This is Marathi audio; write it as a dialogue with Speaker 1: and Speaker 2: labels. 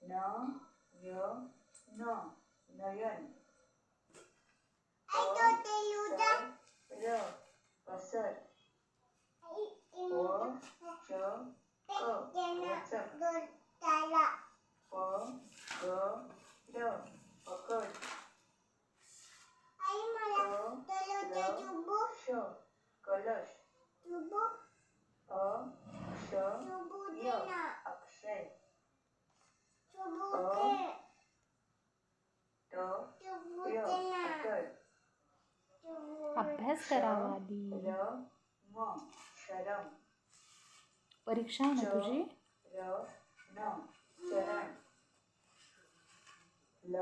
Speaker 1: न य न नयन र कसर व च क वचक प ग र पकड श कलश अक्षय अक्षय अतर
Speaker 2: अभ्यास करावा आधी.
Speaker 1: शरम
Speaker 2: परीक्षा आहे ना तुझी?
Speaker 1: चरण ल